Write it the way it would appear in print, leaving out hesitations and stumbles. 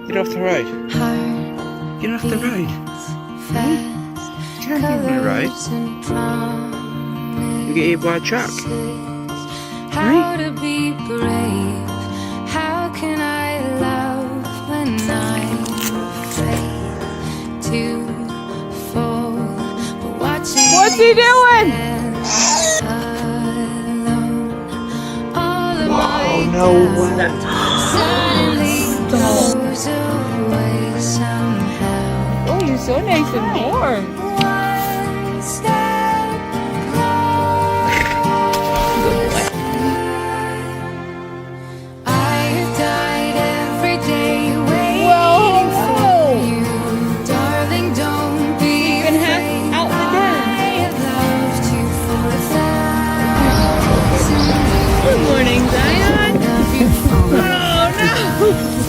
Get off the road. Get off the road. You can't be on the road. You get hit by a truck. How to be brave? How can I love when I'm afraid to fall? But watching What's he doing? Oh no way. Suddenly goes away somehow. Oh, you're so nice and warm.